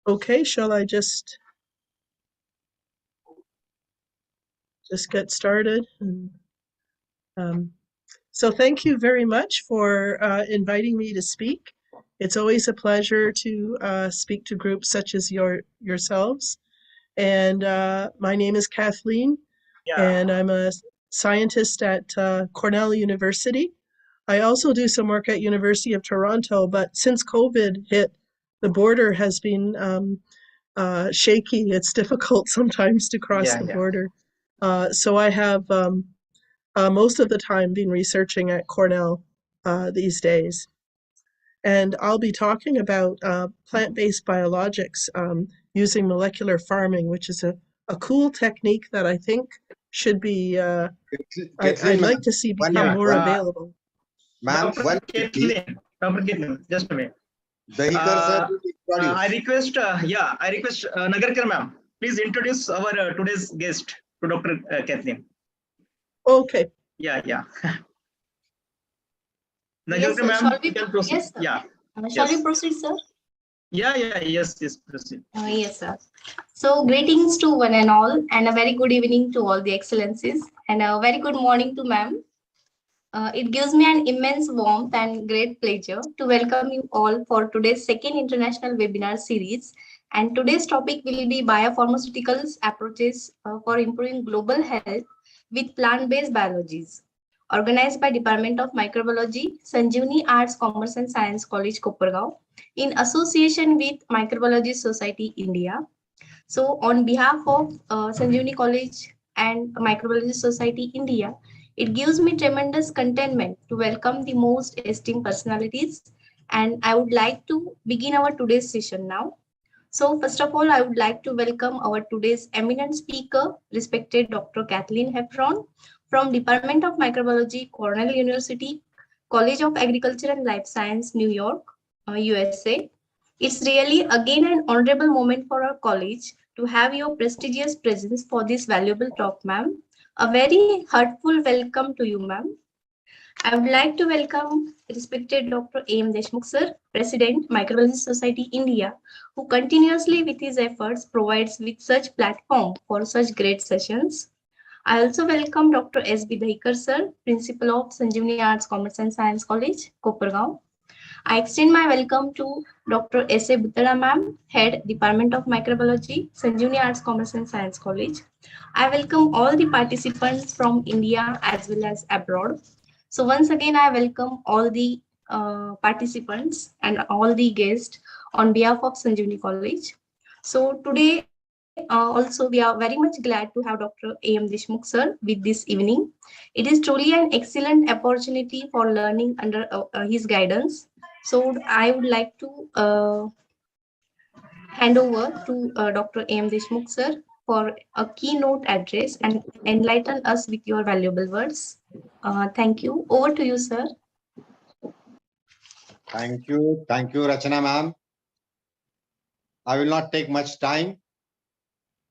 Okay, shall I just get started? So thank you very much for inviting me to speak. It's always a pleasure to speak to groups such as yourselves. And my name is Kathleen, and I'm a scientist at Cornell University. I also do some work at University of Toronto, but since COVID hit, the border has been shaky. It's difficult sometimes to cross the border. So I have most of the time been researching at Cornell these days. And I'll be talking about plant-based biologics using molecular farming, which is a cool technique that I think should be, I'd like to see become more available. Ma'am, Dr. Kathleen, just a minute. I request Nagarkar ma'am, please introduce our today's guest to Dr. Kathleen. Okay. Yeah. Yes, Nagarkar ma'am, you can proceed. Yes, sir. Yeah. Shall we proceed, sir? Yes, proceed. Yes, sir. So greetings to one and all, and a very good evening to all the excellencies, and a very good morning to ma'am. It gives me an immense warmth and great pleasure to welcome you all for today's second international webinar series. And today's topic will be biopharmaceuticals approaches for improving global health with plant-based biologies, organized by Department of Microbiology, Sanjeevani Arts, Commerce and Science College, Kopargaon, in association with Microbiology Society India. So on behalf of Sanjeevani College and Microbiology Society India, it gives me tremendous contentment to welcome the most esteemed personalities, and I would like to begin our today's session now. So first of all, I would like to welcome our today's eminent speaker, respected Dr. Kathleen Heffron from Department of Microbiology, Cornell University, College of Agriculture and Life Science, New York, USA. It's really again an honorable moment for our college to have your prestigious presence for this valuable talk, ma'am. A very heartful welcome to you, ma'am. I would like to welcome respected Dr. A.M. Deshmukh sir, President, Microbiology Society India, who continuously with his efforts provides with such platform for such great sessions. I also welcome Dr. S.B. Dahikar sir, Principal of Sanjeevani Arts, Commerce and Science College, Kopargaon. I extend my welcome to Dr. S.A. Buttara ma'am, Head, Department of Microbiology, Sanjeevani Arts, Commerce and Science College. I welcome all the participants from India as well as abroad. So once again, I welcome all the participants and all the guests on behalf of Sanjeevani College. So today, also we are very much glad to have Dr. A.M. Deshmukh sir with this evening. It is truly an excellent opportunity for learning under his guidance. So I would like to hand over to Dr. A.M. Deshmukh sir for a keynote address and enlighten us with your valuable words. Thank you. Over to you, sir. Thank you, Rachana ma'am. I will not take much time,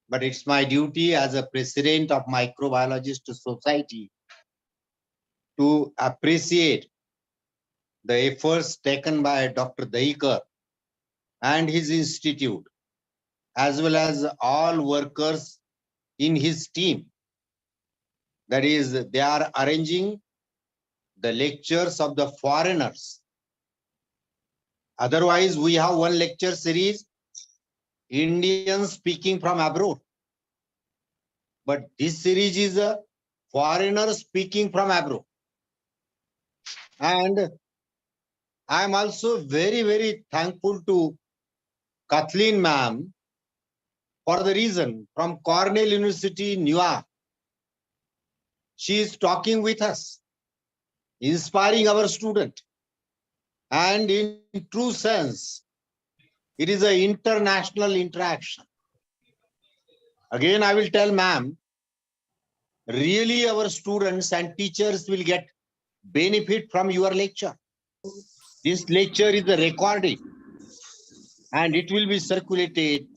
but it's my duty as a president of Microbiologist Society to appreciate the efforts taken by Dr. Dahikar and his institute, as well as all workers in his team. That is, they are arranging the lectures of the foreigners. Otherwise, we have one lecture series, Indians speaking from abroad. But this series is a foreigner speaking from abroad. And I am also very, very thankful to Kathleen ma'am for the reason from Cornell University, New York. She is talking with us, inspiring our student. And in true sense, it is an international interaction. Again, I will tell ma'am, really our students and teachers will get benefit from your lecture. This lecture is a recording and it will be circulated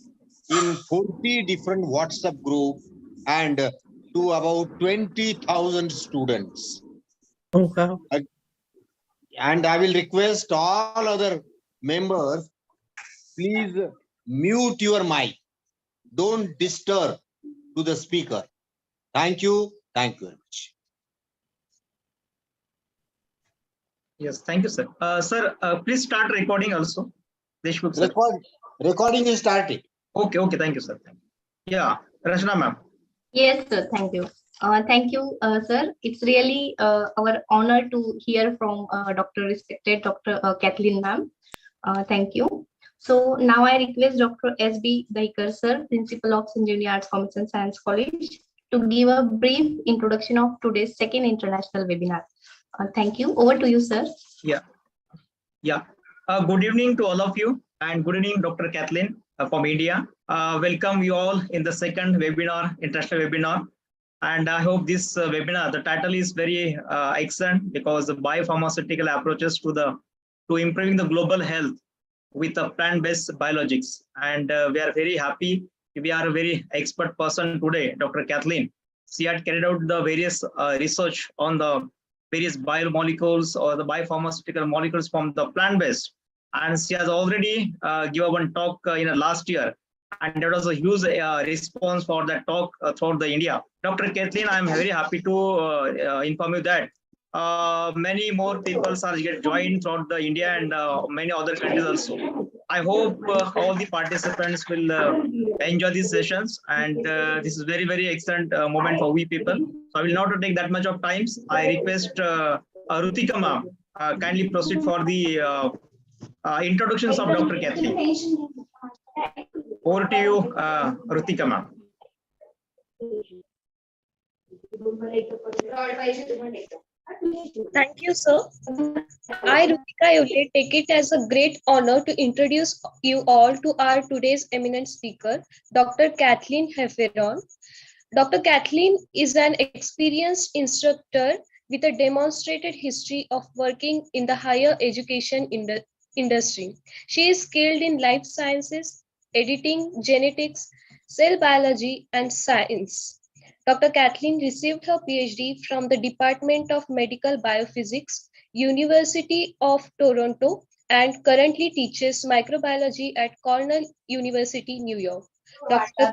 in 40 different WhatsApp groups and to about 20,000 students. Oh, wow. And I will request all other members, please mute your mic. Don't disturb to the speaker. Thank you. Thank you very much. Yes, thank you, sir. Sir, please start recording also. Deshmukh sir. Recording is started. Okay, thank you, sir. Yeah, Rachna ma'am. Yes, sir. Thank you, sir. It's really our honor to hear from respected Dr. Kathleen ma'am. Thank you. So now I request Dr. S.B. Daikar, sir, Principal of St. Engineering Arts, Commerce and Science College, to give a brief introduction of today's second international webinar. Thank you. Over to you, sir. Yeah. Good evening to all of you, and good evening, Dr. Kathleen from India. Welcome you all in the second webinar, international webinar. And I hope this webinar, the title is very excellent, because the biopharmaceutical approaches to improving the global health with a plant-based biologics. And we are very happy. We are a very expert person today, Dr. Kathleen. She had carried out the various research on the various biomolecules or the biopharmaceutical molecules from the plant-based. And she has already given one talk in last year. And there was a huge response for that talk throughout the India. Dr. Kathleen, I'm very happy to inform you that many more people are get joined throughout the India and many other countries also. I hope all the participants will enjoy these sessions, and this is very, very excellent moment for we people. So I will not take that much of time. I request Rutika ma'am kindly proceed for the introductions of Dr. Kathleen. Over to you, Rutika ma'am. Thank you, sir. I, Rutika Yote, take it as a great honor to introduce you all to our today's eminent speaker, Dr. Kathleen Hefferon. Dr. Kathleen is an experienced instructor with a demonstrated history of working in the higher education industry. She is skilled in life sciences, editing, genetics, cell biology, and science. Dr. Kathleen received her PhD from the Department of Medical Biophysics, University of Toronto, and currently teaches microbiology at Cornell University, New York. Dr.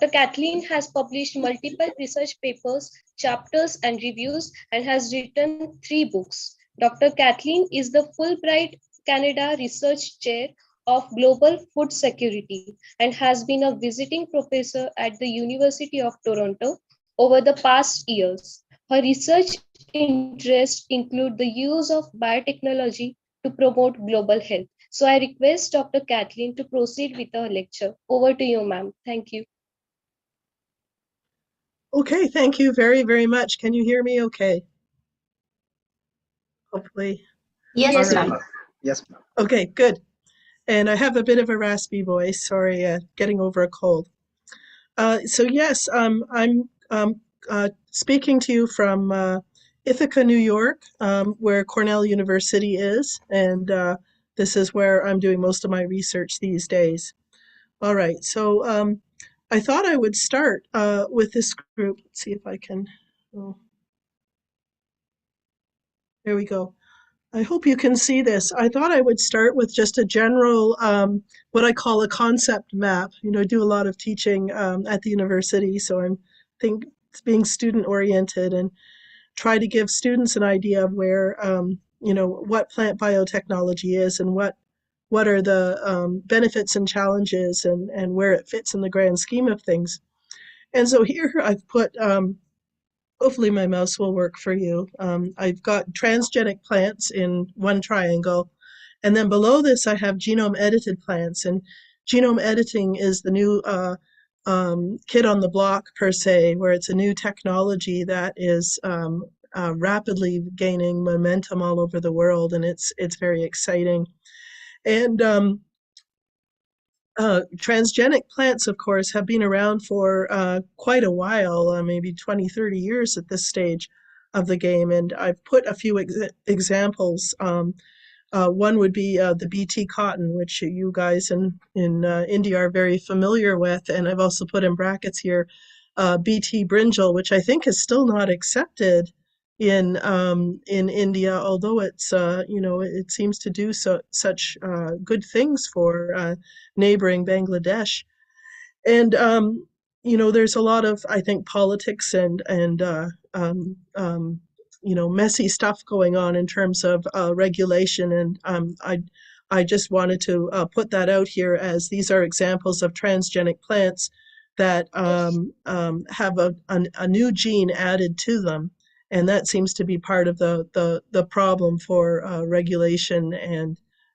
Kathleen has published multiple research papers, chapters, and reviews, and has written 3 books. Dr. Kathleen is the Fulbright Canada Research Chair of Global Food Security and has been a visiting professor at the University of Toronto over the past years. Her research interests include the use of biotechnology to promote global health. So I request Dr. Kathleen to proceed with her lecture. Over to you, ma'am. Thank you. Okay, thank you very, very much. Can you hear me okay? Hopefully. Yes, All right. ma'am. Yes, ma'am. Okay, good. And I have a bit of a raspy voice. Sorry, getting over a cold. So yes, I'm speaking to you from Ithaca, New York, where Cornell University is, and this is where I'm doing most of my research these days. All right, so I thought I would start with this group. Let's see if I can. Oh. There we go. I hope you can see this. I thought I would start with just a general, what I call a concept map. You know, I do a lot of teaching at the university, so I'm being student oriented and try to give students an idea of where, you know, what plant biotechnology is and what are the benefits and challenges and where it fits in the grand scheme of things. And so here I've put hopefully my mouse will work for you. I've got transgenic plants in one triangle. And then below this, I have genome edited plants. And genome editing is the new kid on the block, per se, where it's a new technology that is rapidly gaining momentum all over the world. And it's very exciting. And transgenic plants, of course, have been around for quite a while, maybe 20, 30 years at this stage of the game. And I've put a few examples. One would be the BT cotton, which you guys in India are very familiar with. And I've also put in brackets here BT brinjal, which I think is still not accepted in India, although it's it seems to do such good things for neighboring Bangladesh. And there's a lot of, I think, politics and messy stuff going on in terms of regulation. And I just wanted to put that out here, as these are examples of transgenic plants that have a new gene added to them. And that seems to be part of the problem for regulation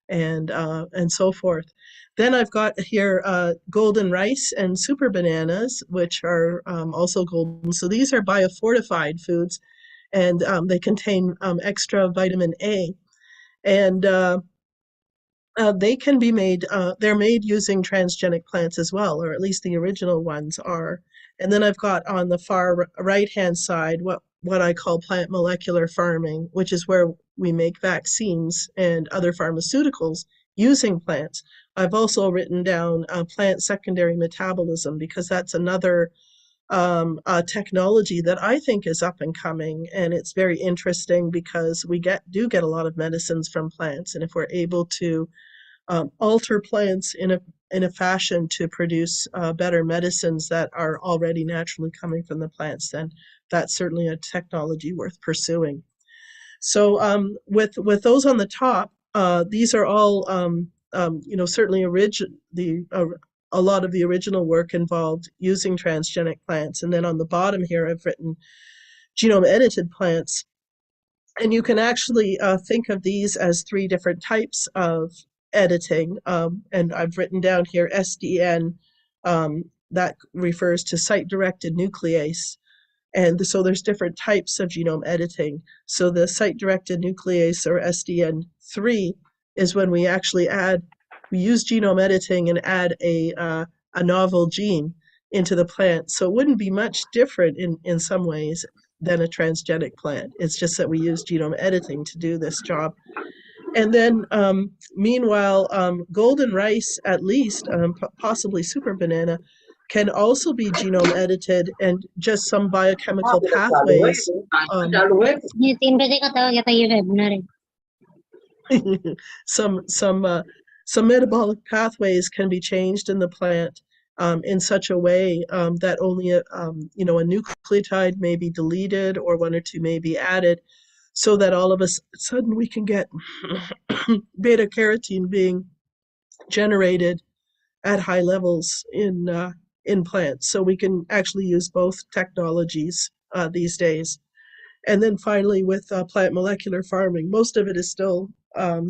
and so forth. Then I've got here golden rice and super bananas, which are also golden. So these are biofortified foods, and they contain extra vitamin A. And they can be made, they're made using transgenic plants as well, or at least the original ones are. And then I've got on the far right-hand side what I call plant molecular farming, which is where we make vaccines and other pharmaceuticals using plants. I've also written down plant secondary metabolism, because that's another technology that I think is up and coming, and it's very interesting because we do get a lot of medicines from plants, and if we're able to alter plants in a fashion to produce better medicines that are already naturally coming from the plants, then that's certainly a technology worth pursuing. So with those on the top, these are all certainly a lot of the original work involved using transgenic plants. And then on the bottom here, I've written genome edited plants. And you can actually think of these as three different types of editing. And I've written down here SDN, that refers to site-directed nuclease. And so there's different types of genome editing. So the site-directed nuclease, or SDN3, is when we actually use genome editing and add a novel gene into the plant. So it wouldn't be much different in some ways than a transgenic plant. It's just that we use genome editing to do this job. And then meanwhile, golden rice, at least, possibly super banana, can also be genome edited, and just some biochemical pathways some metabolic pathways can be changed in the plant in such a way that only a nucleotide may be deleted, or one or two may be added, so that all of a sudden we can get beta carotene being generated at high levels in plants. So we can actually use both technologies these days. And then finally, with plant molecular farming, most of it is still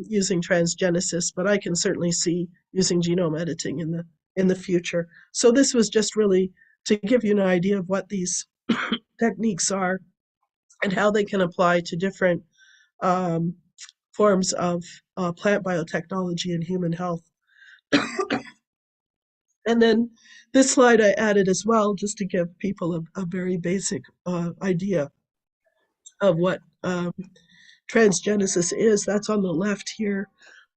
using transgenesis, but I can certainly see using genome editing in the future. So this was just really to give you an idea of what these techniques are and how they can apply to different forms of plant biotechnology and human health. And then this slide I added as well, just to give people a very basic idea of what transgenesis is. That's on the left here.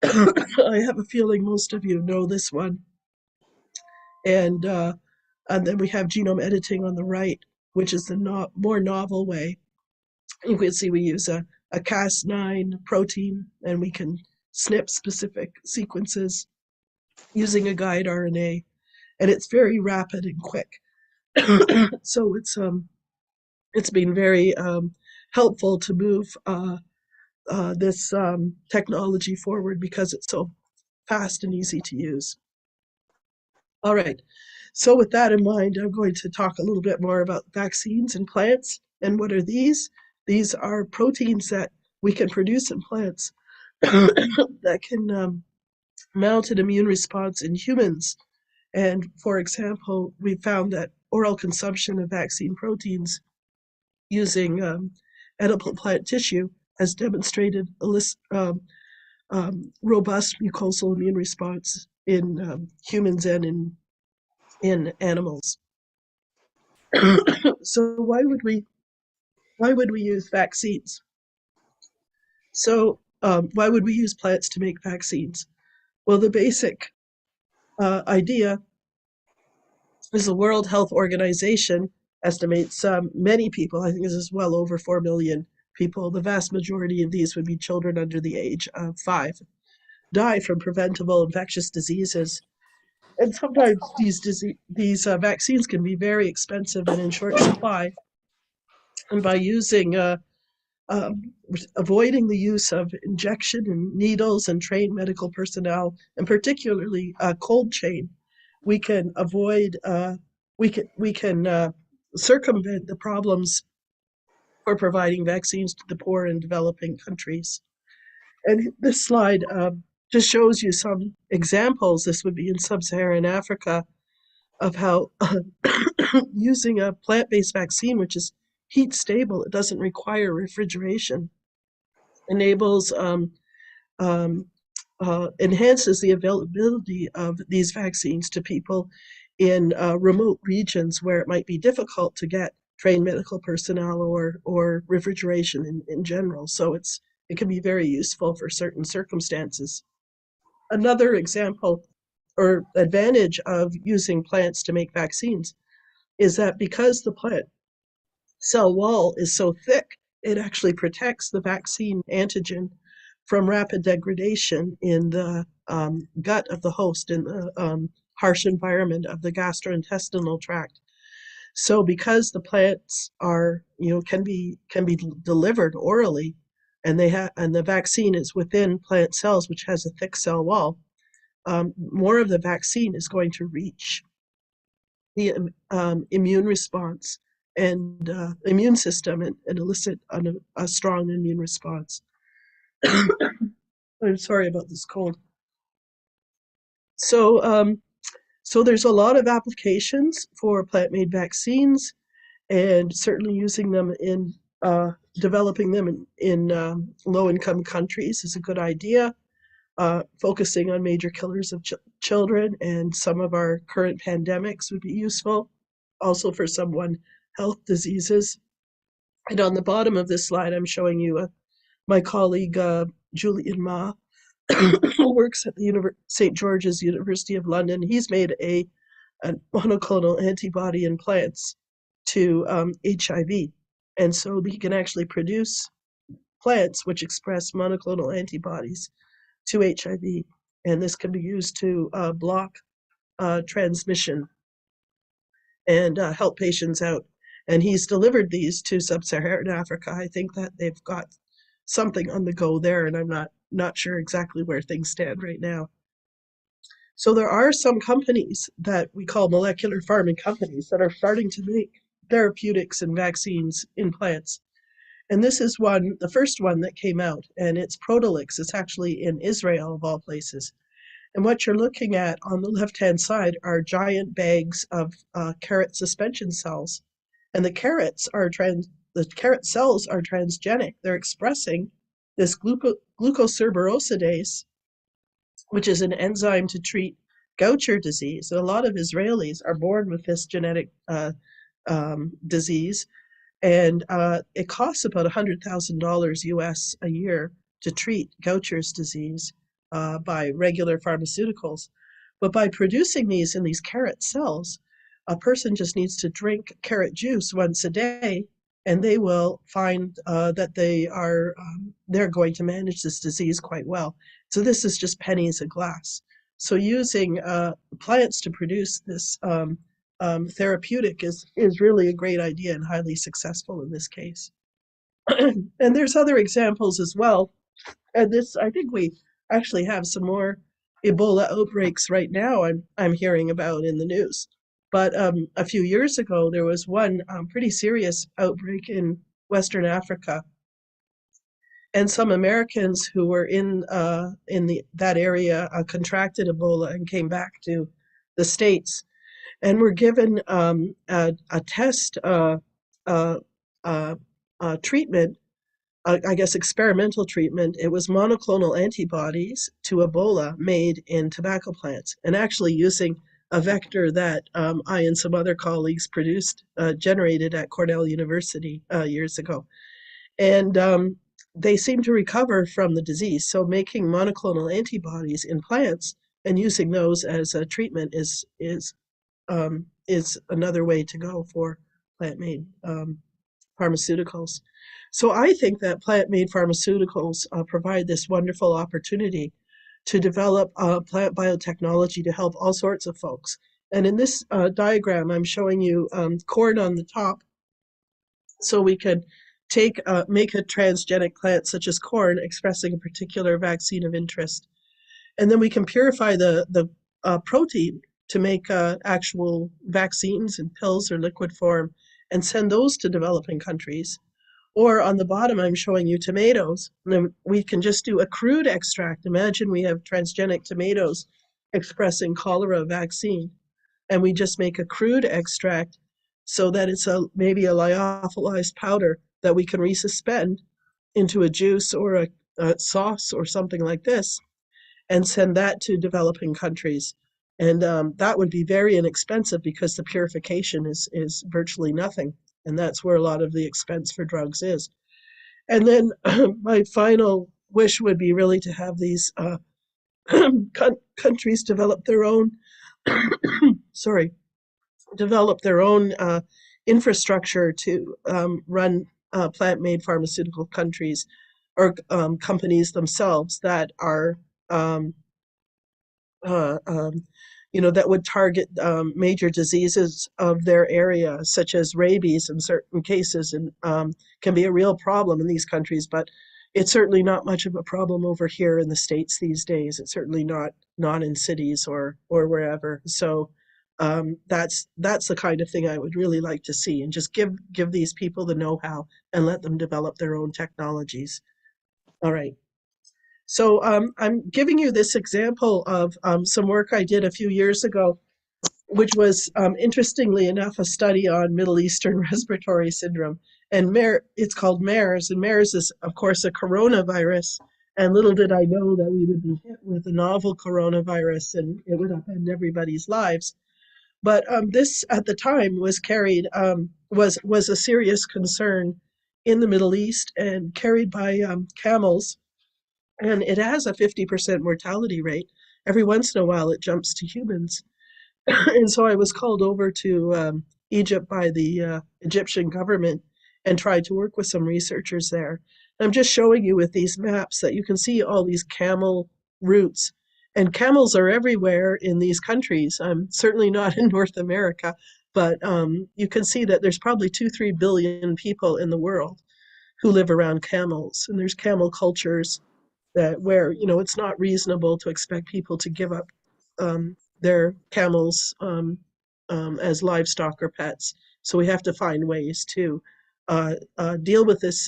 I have a feeling most of you know this one. And then we have genome editing on the right, which is the more novel way. You can see we use a Cas9 protein, and we can snip specific sequences using a guide RNA, and it's very rapid and quick. So it's been very helpful to move this technology forward, because it's so fast and easy to use. All right, so with that in mind, I'm going to talk a little bit more about vaccines in plants. And what are these? These are proteins that we can produce in plants that can mount an immune response in humans. And for example, we found that oral consumption of vaccine proteins using edible plant tissue has demonstrated a robust mucosal immune response in humans and in animals. So why would we use vaccines? So why would we use plants to make vaccines? Well, the basic idea is the World Health Organization estimates many people, I think this is well over 4 million people, the vast majority of these would be children under the age of 5, die from preventable infectious diseases. And sometimes these vaccines can be very expensive and in short supply. And by using avoiding the use of injection and needles and trained medical personnel, and particularly cold chain, we can avoid we can circumvent the problems for providing vaccines to the poor and developing countries. And this slide just shows you some examples. This would be in sub-Saharan Africa, of how using a plant-based vaccine, which is heat stable, it doesn't require refrigeration, enables enhances the availability of these vaccines to people in remote regions where it might be difficult to get trained medical personnel or refrigeration in general. So it can be very useful for certain circumstances. Another example or advantage of using plants to make vaccines is that because the plant cell wall is so thick, it actually protects the vaccine antigen from rapid degradation in the gut of the host, in the harsh environment of the gastrointestinal tract. So because the plants are, can be delivered orally, and the vaccine is within plant cells, which has a thick cell wall, more of the vaccine is going to reach the immune response and immune system and elicit a strong immune response. I'm sorry about this cold. So there's a lot of applications for plant-made vaccines, and certainly using them in developing them in low-income countries is a good idea. Focusing on major killers of children and some of our current pandemics would be useful. Also for some health diseases. And on the bottom of this slide, I'm showing you my colleague, Julian Ma, who works at the St. George's University of London. He's made a monoclonal antibody in plants to HIV. And so he can actually produce plants which express monoclonal antibodies to HIV. And this can be used to block transmission and help patients out. And he's delivered these to sub-Saharan Africa. I think that they've got something on the go there, and I'm not sure exactly where things stand right now. So there are some companies that we call molecular farming companies that are starting to make therapeutics and vaccines in plants. And this is the first one that came out, and it's Protolix. It's actually in Israel, of all places. And what you're looking at on the left-hand side are giant bags of carrot suspension cells. And the carrot cells are transgenic. They're expressing this glucocerebrosidase, which is an enzyme to treat Gaucher disease. And a lot of Israelis are born with this genetic disease. And it costs about $100,000 US a year to treat Gaucher's disease by regular pharmaceuticals. But by producing these in these carrot cells, a person just needs to drink carrot juice once a day, and they will find that they're going to manage this disease quite well. So this is just pennies a glass. So using plants to produce this therapeutic is really a great idea and highly successful in this case. And there's other examples as well. And I think we actually have some more Ebola outbreaks right now I'm hearing about in the news. But a few years ago, there was one pretty serious outbreak in Western Africa. And some Americans who were in that area contracted Ebola and came back to the States and were given a test treatment, I guess experimental treatment. It was monoclonal antibodies to Ebola made in tobacco plants, and actually using a vector that I and some other colleagues generated at Cornell University years ago. And they seem to recover from the disease. So making monoclonal antibodies in plants and using those as a treatment is another way to go for plant-made pharmaceuticals. So I think that plant-made pharmaceuticals provide this wonderful opportunity to develop plant biotechnology to help all sorts of folks. And in this diagram, I'm showing you corn on the top, so we could make a transgenic plant such as corn expressing a particular vaccine of interest. And then we can purify the protein to make actual vaccines in pills or liquid form and send those to developing countries. Or on the bottom, I'm showing you tomatoes. And then we can just do a crude extract. Imagine we have transgenic tomatoes expressing cholera vaccine, and we just make a crude extract so that it's maybe a lyophilized powder that we can resuspend into a juice or a sauce or something like this, and send that to developing countries. And that would be very inexpensive because the purification is virtually nothing. And that's where a lot of the expense for drugs is. And then my final wish would be really to have these countries develop their own, sorry, develop their own infrastructure to run plant-made pharmaceutical countries or companies themselves that are that would target major diseases of their area, such as rabies in certain cases, and can be a real problem in these countries. But it's certainly not much of a problem over here in the States these days. It's certainly not in cities or wherever. So that's the kind of thing I would really like to see, and just give these people the know-how and let them develop their own technologies. All right. So I'm giving you this example of some work I did a few years ago, which was, interestingly enough, a study on Middle Eastern respiratory syndrome. And it's called MERS, and MERS is, of course, a coronavirus. And little did I know that we would be hit with a novel coronavirus and it would upend everybody's lives. But this, at the time, was a serious concern in the Middle East and carried by camels. And it has a 50% mortality rate. Every once in a while, it jumps to humans. And so I was called over to Egypt by the Egyptian government and tried to work with some researchers there. I'm just showing you with these maps that you can see all these camel routes. And camels are everywhere in these countries. Certainly not in North America, but you can see that there's probably 2-3 billion people in the world who live around camels. And there's camel cultures where it's not reasonable to expect people to give up their camels as livestock or pets. So we have to find ways to deal with this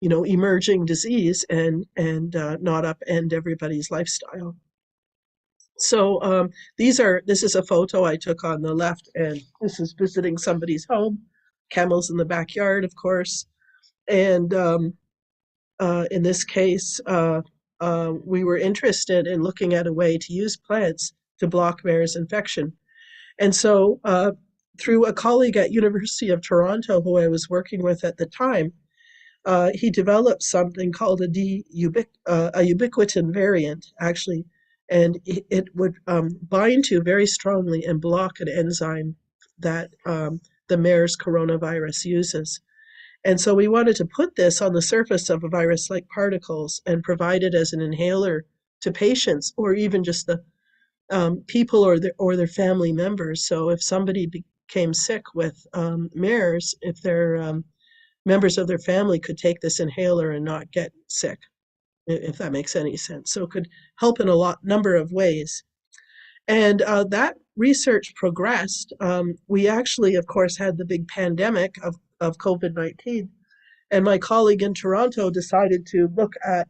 emerging disease and not upend everybody's lifestyle. So this is a photo I took on the left, and this is visiting somebody's home. Camels in the backyard, of course, and in this case, we were interested in looking at a way to use plants to block MERS infection. And so through a colleague at University of Toronto who I was working with at the time, he developed something called a ubiquitin variant, actually, and it would bind to very strongly and block an enzyme that the MERS coronavirus uses. And so we wanted to put this on the surface of a virus-like particles and provide it as an inhaler to patients, or even just the people or their family members. So if somebody became sick with MERS, if their members of their family could take this inhaler and not get sick, if that makes any sense. So it could help in a number of ways. And that research progressed. We actually, of course, had the big pandemic of COVID-19. And my colleague in Toronto decided to look at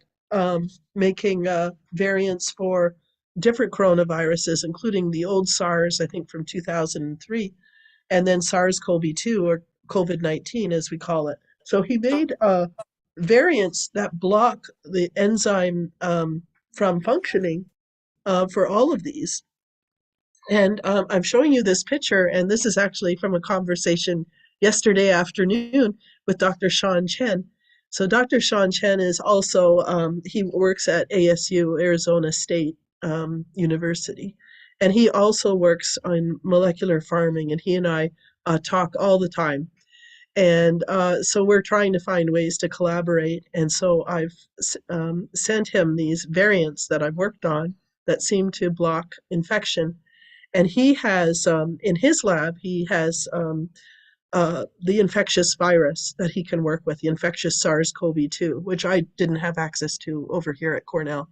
making variants for different coronaviruses, including the old SARS, I think from 2003, and then SARS-CoV-2, or COVID-19 as we call it. So he made variants that block the enzyme from functioning for all of these. And I'm showing you this picture, and this is actually from a conversation yesterday afternoon with Dr. Sean Chen. So Dr. Sean Chen is also, he works at ASU, Arizona State University, and he also works on molecular farming, and he and I talk all the time. And so we're trying to find ways to collaborate. And so I've sent him these variants that I've worked on that seem to block infection. And he has, in his lab, he has the infectious virus that he can work with, the infectious SARS-CoV-2, which I didn't have access to over here at Cornell.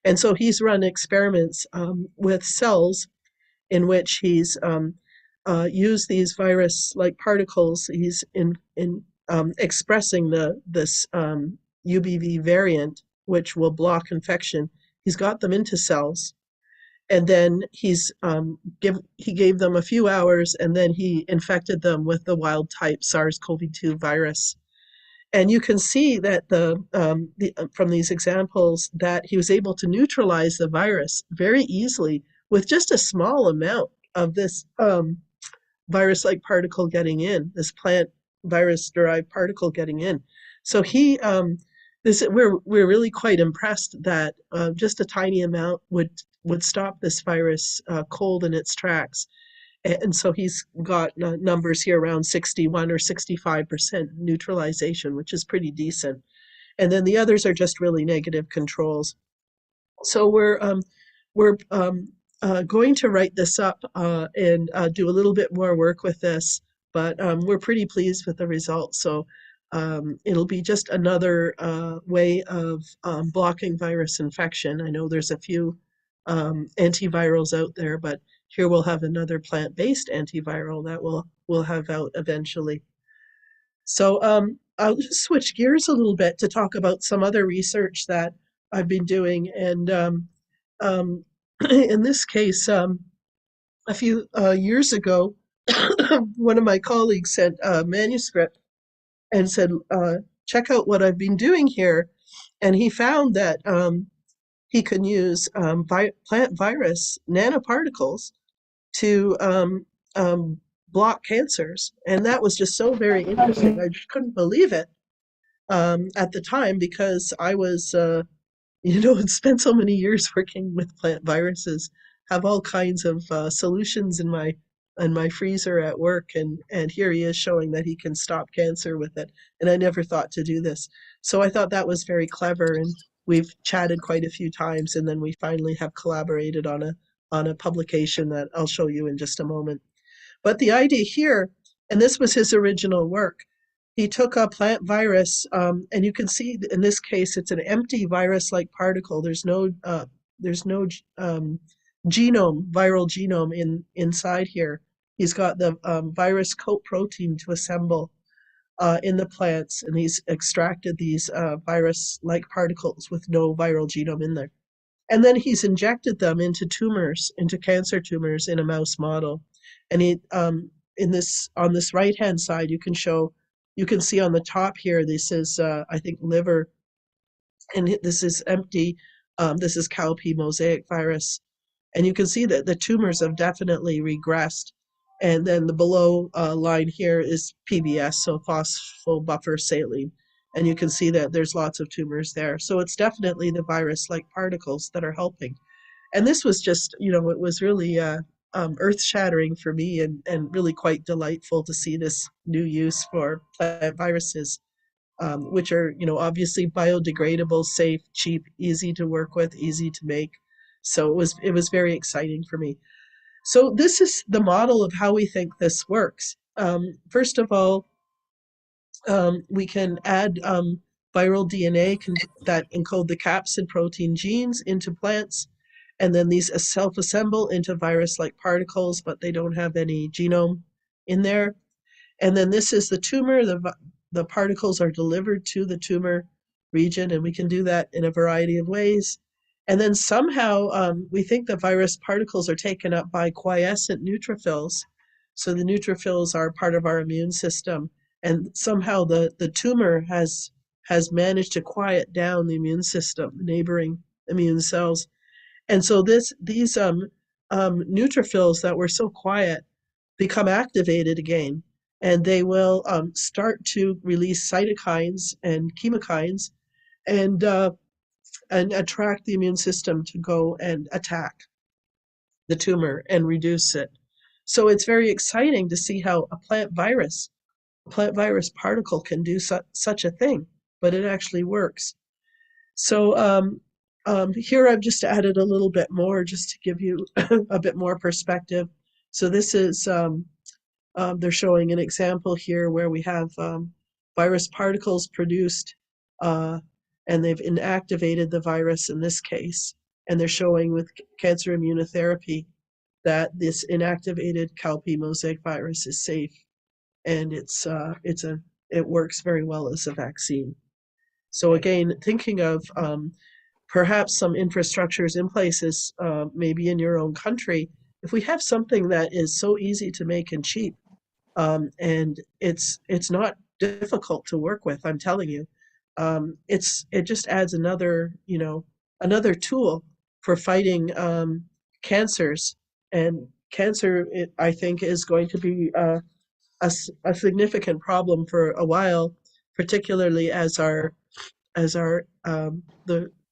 And so he's run experiments with cells in which he's used these virus-like particles. He's expressing this UBV variant, which will block infection. He's got them into cells, and then he gave them a few hours, and then he infected them with the wild type SARS-CoV-2 virus. And you can see that from these examples that he was able to neutralize the virus very easily with just a small amount of this virus-like particle getting in, this plant virus-derived particle getting in. So we're really quite impressed that just a tiny amount would stop this virus cold in its tracks. And so he's got numbers here around 61 or 65% neutralization, which is pretty decent. And then the others are just really negative controls. So we're going to write this up and do a little bit more work with this, but we're pretty pleased with the results. So it'll be just another way of blocking virus infection. I know there's a few antivirals out there, but here we'll have another plant-based antiviral that we'll have out eventually. So I'll just switch gears a little bit to talk about some other research that I've been doing. And in this case, a few years ago, one of my colleagues sent a manuscript and said, check out what I've been doing here. And he found that he can use plant virus nanoparticles to block cancers. And that was just so very interesting. I just couldn't believe it at the time, because I was, spent so many years working with plant viruses, have all kinds of solutions in my freezer at work, and here he is showing that he can stop cancer with it. And I never thought to do this. So I thought that was very clever, and we've chatted quite a few times, and then we finally have collaborated on a publication that I'll show you in just a moment. But the idea here, and this was his original work, he took a plant virus, and you can see in this case it's an empty virus-like particle. There's no viral genome inside here. He's got the virus coat protein to assemble in the plants, and he's extracted these virus-like particles with no viral genome in there. And then he's injected them into tumors, into cancer tumors in a mouse model. And he, on this right-hand side, you can see on the top here, this is, I think, liver, and this is empty. This is cowpea mosaic virus. And you can see that the tumors have definitely regressed. And then the below line here is PBS, so phosphobuffer saline. And you can see that there's lots of tumors there. So it's definitely the virus-like particles that are helping. And this was just, it was really earth-shattering for me, and really quite delightful to see this new use for plant viruses, which are, obviously biodegradable, safe, cheap, easy to work with, easy to make. So it was very exciting for me. So this is the model of how we think this works. First of all, we can add viral DNA that encode the capsid protein genes into plants, and then these self-assemble into virus-like particles, but they don't have any genome in there. And then this is the tumor. The particles are delivered to the tumor region, and we can do that in a variety of ways. And then somehow we think the virus particles are taken up by quiescent neutrophils. So the neutrophils are part of our immune system, and somehow the tumor has managed to quiet down the immune system, the neighboring immune cells. And so these neutrophils that were so quiet become activated again, and they will start to release cytokines and chemokines, and attract the immune system to go and attack the tumor and reduce it. So it's very exciting to see how a plant virus plant virus particle can do such a thing, but it actually works. So here I've just added a little bit more just to give you a bit more perspective. So this is, they're showing an example here where we have virus particles produced and they've inactivated the virus in this case. And they're showing with cancer immunotherapy that this inactivated cowpea mosaic virus is safe, and it works very well as a vaccine. So again, thinking of perhaps some infrastructures in places, maybe in your own country, if we have something that is so easy to make and cheap, and it's not difficult to work with, I'm telling you, it just adds another tool for fighting cancers. And cancer, I think, is going to be a significant problem for a while, particularly as the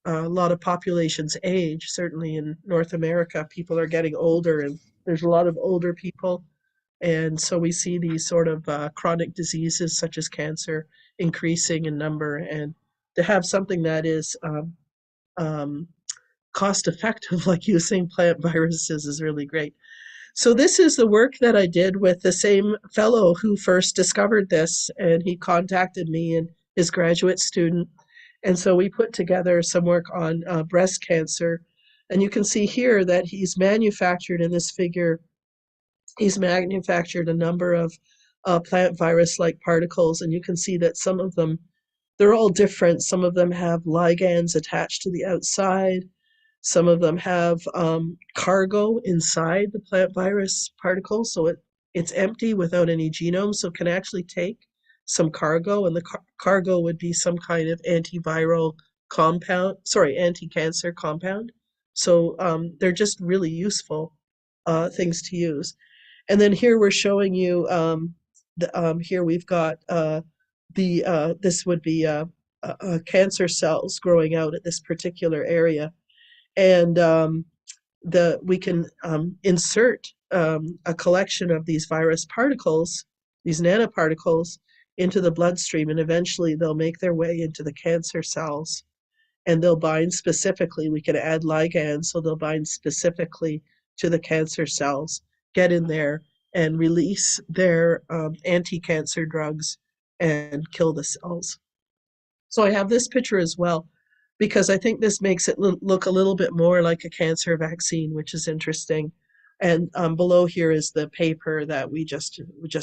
a lot of populations age. Certainly in North America, people are getting older, and there's a lot of older people, and so we see these sort of chronic diseases such as cancer increasing in number. And to have something that is um, cost effective, like using plant viruses, is really great. So this is the work that I did with the same fellow who first discovered this, and he contacted me and his graduate student. And so we put together some work on breast cancer. And you can see here that he's manufactured in this figure, he's manufactured a number of plant virus-like particles. And you can see that some of them, they're all different. Some of them have ligands attached to the outside. Some of them have cargo inside the plant virus particle, so it's empty without any genome, so it can actually take some cargo, and the cargo would be some kind of antiviral compound, anti-cancer compound. So they're just really useful things to use. And then here we're showing you, here we've got this would be cancer cells growing out at this particular area. And we can insert a collection of these virus particles, these nanoparticles, into the bloodstream, and eventually they'll make their way into the cancer cells, and they'll bind specifically. We can add ligands, so they'll bind specifically to the cancer cells, get in there, and release their anti-cancer drugs and kill the cells. So I have this picture as well, because I think this makes it look a little bit more like a cancer vaccine, which is interesting. And below here is the paper that we just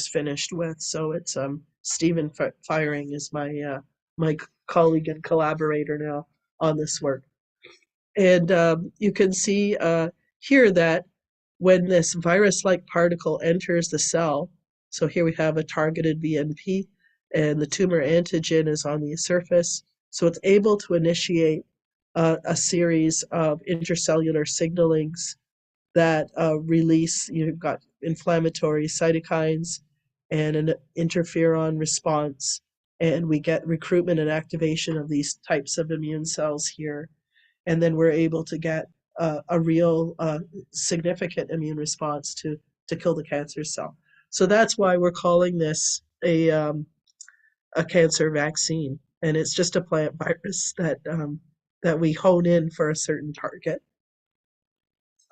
finished with. So it's Stephen Firing is my colleague and collaborator now on this work. And you can see here that when this virus-like particle enters the cell, so here we have a targeted VNP, and the tumor antigen is on the surface. So it's able to initiate a series of intercellular signalings that release, you've got inflammatory cytokines and an interferon response, and we get recruitment and activation of these types of immune cells here. And then we're able to get a real significant immune response to kill the cancer cell. So that's why we're calling this a cancer vaccine, and it's just a plant virus that we hone in for a certain target.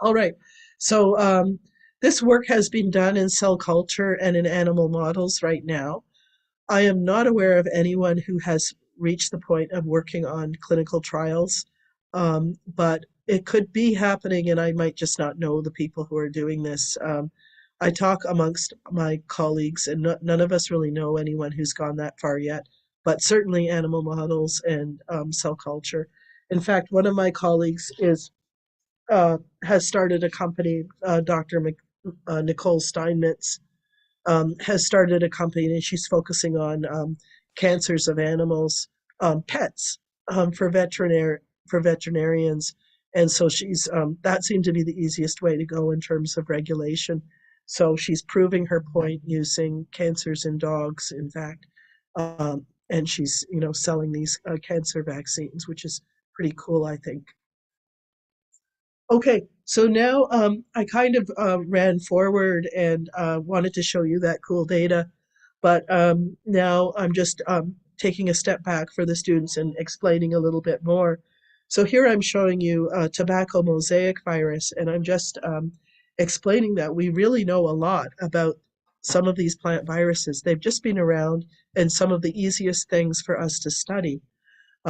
All right, so this work has been done in cell culture and in animal models right now. I am not aware of anyone who has reached the point of working on clinical trials, but it could be happening, and I might just not know the people who are doing this. I talk amongst my colleagues, and none of us really know anyone who's gone that far yet, but certainly animal models and cell culture. In fact, one of my colleagues has started a company, Dr. Nicole Steinmetz, has started a company, and she's focusing on cancers of animals, pets, for veterinarians. And so she's that seemed to be the easiest way to go in terms of regulation. So she's proving her point using cancers in dogs, in fact, and she's selling these cancer vaccines, which is pretty cool, I think. Okay, so now I kind of ran forward and wanted to show you that cool data. But now I'm just taking a step back for the students and explaining a little bit more. So here I'm showing you tobacco mosaic virus, and I'm just explaining that we really know a lot about some of these plant viruses. They've just been around, and some of the easiest things for us to study.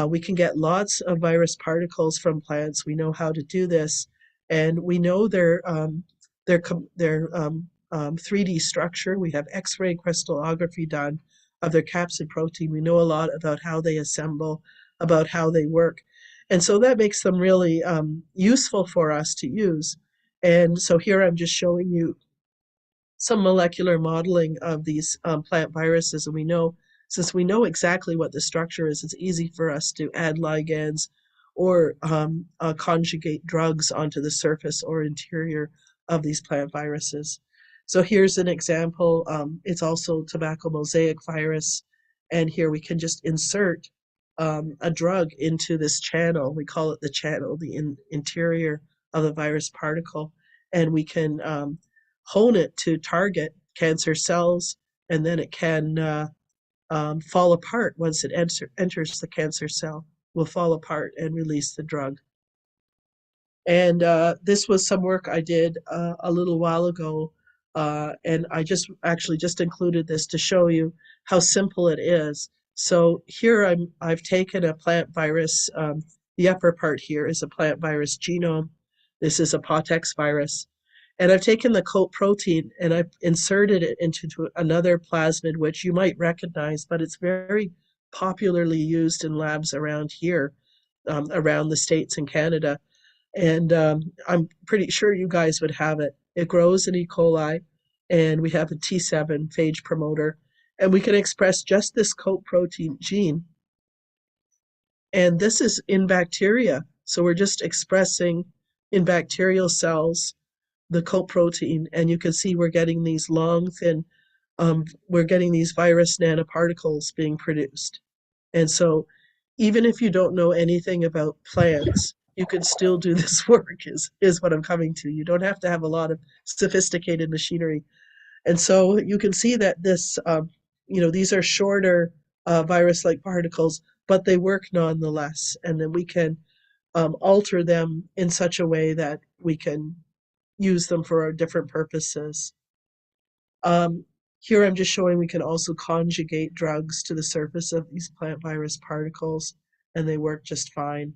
We can get lots of virus particles from plants. We know how to do this, and we know their 3D structure. We have X-ray crystallography done of their capsid protein. We know a lot about how they assemble, about how they work, and so that makes them really useful for us to use. And so here I'm just showing you some molecular modeling of these plant viruses, and we know, since we know exactly what the structure is, it's easy for us to add ligands or conjugate drugs onto the surface or interior of these plant viruses. So here's an example. It's also tobacco mosaic virus, and here we can just insert a drug into this channel. We call it the channel, the interior of the virus particle, and we can hone it to target cancer cells, and then it can fall apart once it enters the cancer cell, will fall apart and release the drug. And this was some work I did a little while ago, and I just actually just included this to show you how simple it is. So here I've taken a plant virus. The upper part here is a plant virus genome. This is a Potex virus. And I've taken the coat protein and I've inserted it into another plasmid, which you might recognize, but it's very popularly used in labs around here, around the States and Canada. And I'm pretty sure you guys would have it. It grows in E. coli, and we have a T7 phage promoter, and we can express just this coat protein gene. And this is in bacteria. So we're just expressing in bacterial cells the coat protein, and you can see we're getting these long, thin, we're getting these virus nanoparticles being produced. And so even if you don't know anything about plants, you can still do this work, is what I'm coming to. You don't have to have a lot of sophisticated machinery. And so you can see that this, these are shorter virus-like particles, but they work nonetheless. And then we can alter them in such a way that we can use them for our different purposes. Here I'm just showing we can also conjugate drugs to the surface of these plant virus particles, and they work just fine.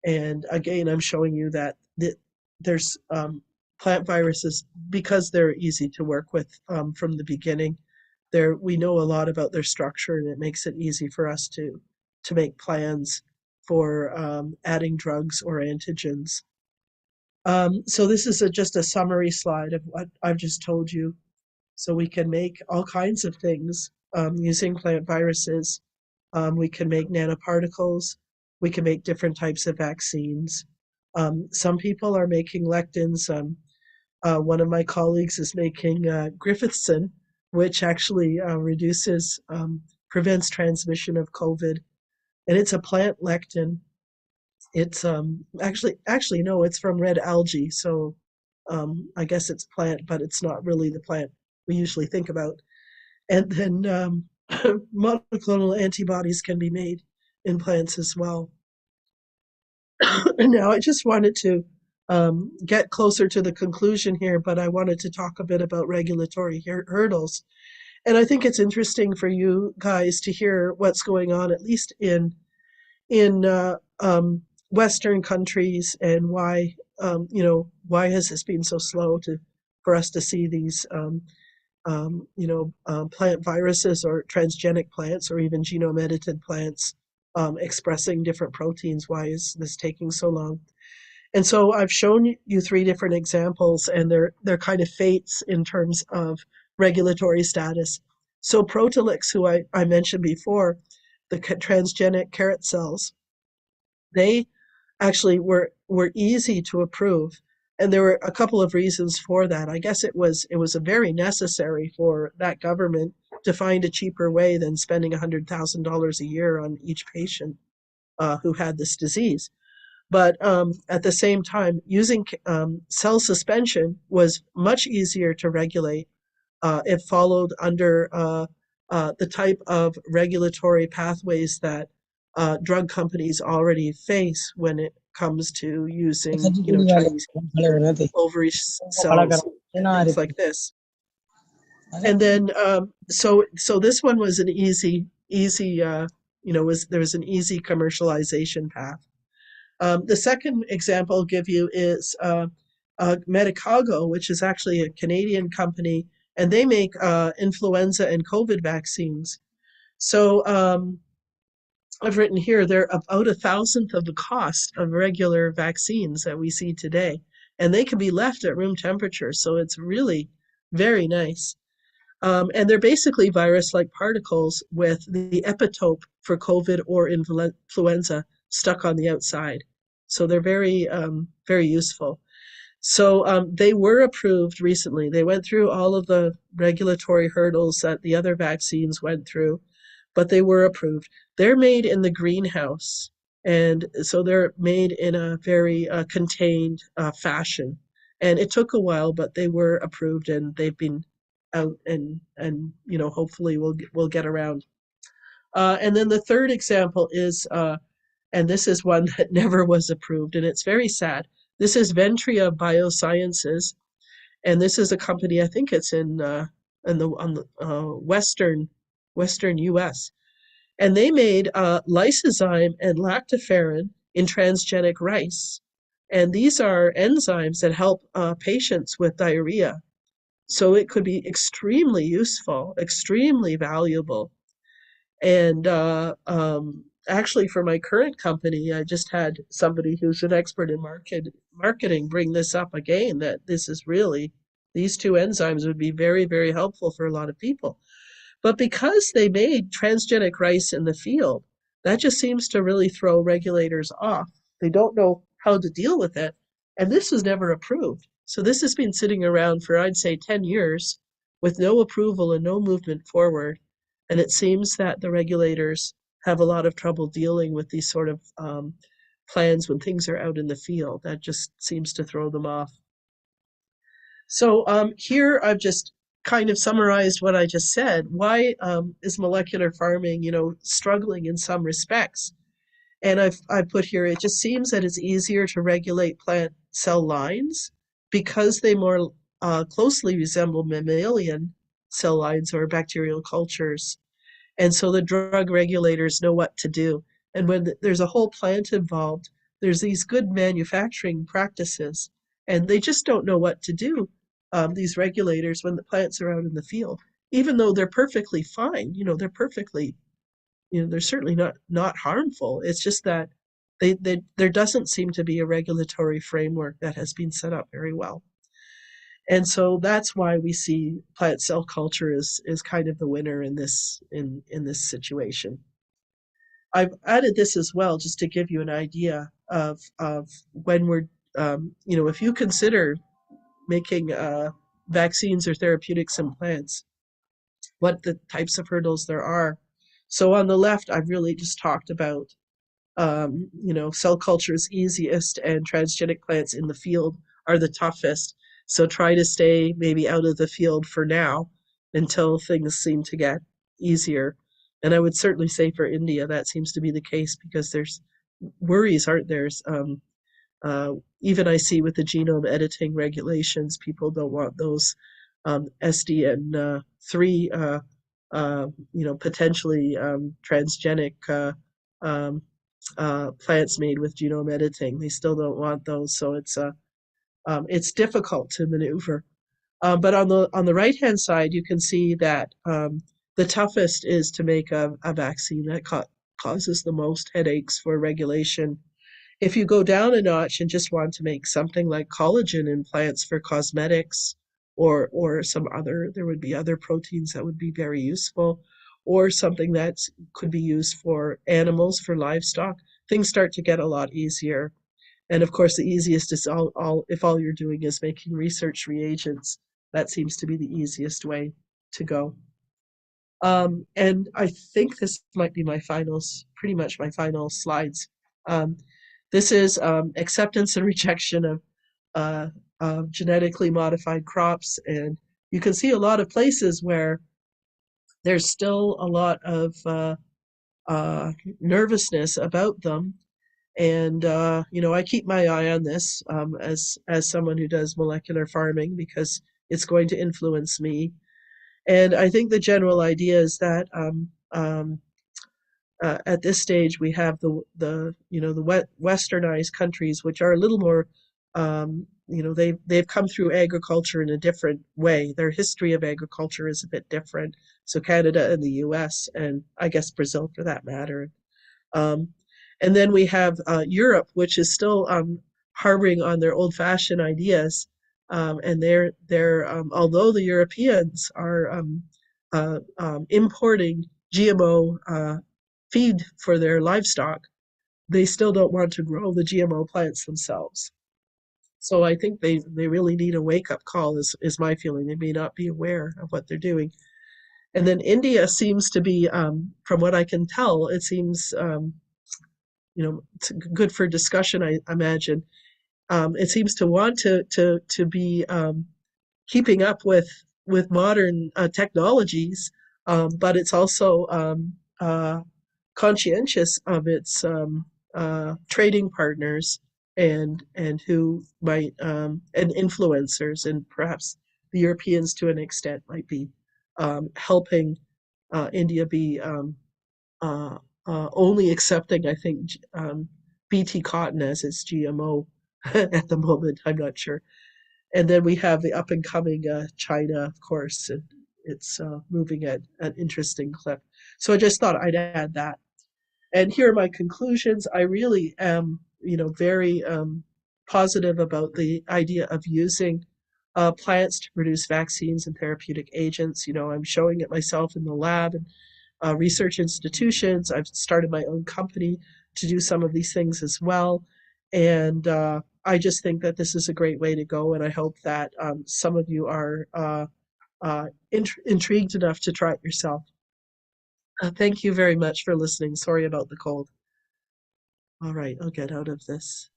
And again, I'm showing you that there's plant viruses, because they're easy to work with from the beginning. We know a lot about their structure, and it makes it easy for us to make plans for adding drugs or antigens. So this is just a summary slide of what I've just told you. So we can make all kinds of things using plant viruses. We can make nanoparticles. We can make different types of vaccines. Some people are making lectins. One of my colleagues is making Griffithson, which actually prevents transmission of COVID. And it's a plant lectin. It's actually no, it's from red algae. So I guess it's plant, but it's not really the plant we usually think about. And then monoclonal antibodies can be made in plants as well. And now I just wanted to get closer to the conclusion here, but I wanted to talk a bit about regulatory hurdles. And I think it's interesting for you guys to hear what's going on, at least in Western countries, and why why has this been so slow for us to see these plant viruses or transgenic plants or even genome edited plants expressing different proteins? Why is this taking so long? And so I've shown you 3 different examples, and they're kind of fates in terms of regulatory status. So Proteolix, who I mentioned before, the transgenic carrot cells, they actually were easy to approve, and there were a couple of reasons for that. I guess it was a very necessary for that government to find a cheaper way than spending $100,000 a year on each patient who had this disease. But at the same time, using cell suspension was much easier to regulate it followed under the type of regulatory pathways that drug companies already face when it comes to using, Chinese ovary cells, things like this. And then, so this one was an easy, there was an easy commercialization path. The second example I'll give you is Medicago, which is actually a Canadian company, and they make influenza and COVID vaccines. So I've written here they're about 1,000th of the cost of regular vaccines that we see today, and they can be left at room temperature. So it's really very nice. And they're basically virus-like particles with the epitope for COVID or influenza stuck on the outside. So they're very, very useful. So they were approved recently. They went through all of the regulatory hurdles that the other vaccines went through, but they were approved. They're made in the greenhouse, and so they're made in a very contained fashion. And it took a while, but they were approved, and they've been out, and hopefully we'll get around. And then the third example is, and this is one that never was approved, and it's very sad. This is Ventria Biosciences, and this is a company. I think it's on the western U.S. And they made lysozyme and lactoferrin in transgenic rice, and these are enzymes that help patients with diarrhea. So it could be extremely useful, extremely valuable. And actually, for my current company, I just had somebody who's an expert in marketing bring this up again, that this is really, these two enzymes would be very, very helpful for a lot of people. But because they made transgenic rice in the field, that just seems to really throw regulators off. They don't know how to deal with it. And this was never approved. So this has been sitting around for, I'd say, 10 years with no approval and no movement forward. And it seems that the regulators have a lot of trouble dealing with these sort of plans when things are out in the field. That just seems to throw them off. So here I've just kind of summarized what I just said. Why is molecular farming, struggling in some respects? And I've put here, it just seems that it's easier to regulate plant cell lines because they more closely resemble mammalian cell lines or bacterial cultures. And so the drug regulators know what to do. And when there's a whole plant involved, there's these good manufacturing practices, and they just don't know what to do, these regulators, when the plants are out in the field, even though they're perfectly fine. They're perfectly, they're certainly not harmful. It's just that there doesn't seem to be a regulatory framework that has been set up very well. And so that's why we see plant cell culture is kind of the winner in this situation. I've added this as well just to give you an idea of when we're, if you consider making vaccines or therapeutics in plants, what the types of hurdles there are. So on the left, I've really just talked about, cell culture is easiest and transgenic plants in the field are the toughest. So try to stay maybe out of the field for now until things seem to get easier. And I would certainly say for India, that seems to be the case because there's worries, aren't there? Even I see with the genome editing regulations, people don't want those SDN3, potentially transgenic plants made with genome editing. They still don't want those, so it's difficult to maneuver. But on the right-hand side, you can see that the toughest is to make a vaccine that causes the most headaches for regulation. If you go down a notch and just want to make something like collagen in plants for cosmetics, or there would be other proteins that would be very useful, or something that could be used for animals, for livestock, things start to get a lot easier. And of course, the easiest is if all you're doing is making research reagents. That seems to be the easiest way to go. And I think this might be pretty much my final slides. This is acceptance and rejection of genetically modified crops, and you can see a lot of places where there's still a lot of nervousness about them. And I keep my eye on this as someone who does molecular farming, because it's going to influence me. And I think the general idea is that at this stage we have the westernized countries, which are a little more they've come through agriculture in a different way. Their history of agriculture is a bit different. So Canada and the US, and I guess Brazil for that matter. And then we have Europe, which is still harboring on their old-fashioned ideas. And they're although the Europeans are importing GMO feed for their livestock, they still don't want to grow the GMO plants themselves. So I think they really need a wake-up call, is my feeling. They may not be aware of what they're doing. And then India seems to be, from what I can tell, it seems it's good for discussion, I imagine. It seems to want to be keeping up with modern technologies, but it's also conscientious of its trading partners and who might and influencers, and perhaps the Europeans to an extent might be helping India be only accepting, I think, BT cotton as its GMO at the moment. I'm not sure. And then we have the up and coming China, of course, and it's moving at an interesting clip. So I just thought I'd add that. And here are my conclusions. I really am, very positive about the idea of using plants to produce vaccines and therapeutic agents. I'm showing it myself in the lab and research institutions. I've started my own company to do some of these things as well. And I just think that this is a great way to go. And I hope that some of you are intrigued enough to try it yourself. Thank you very much for listening. Sorry about the cold. All right, I'll get out of this.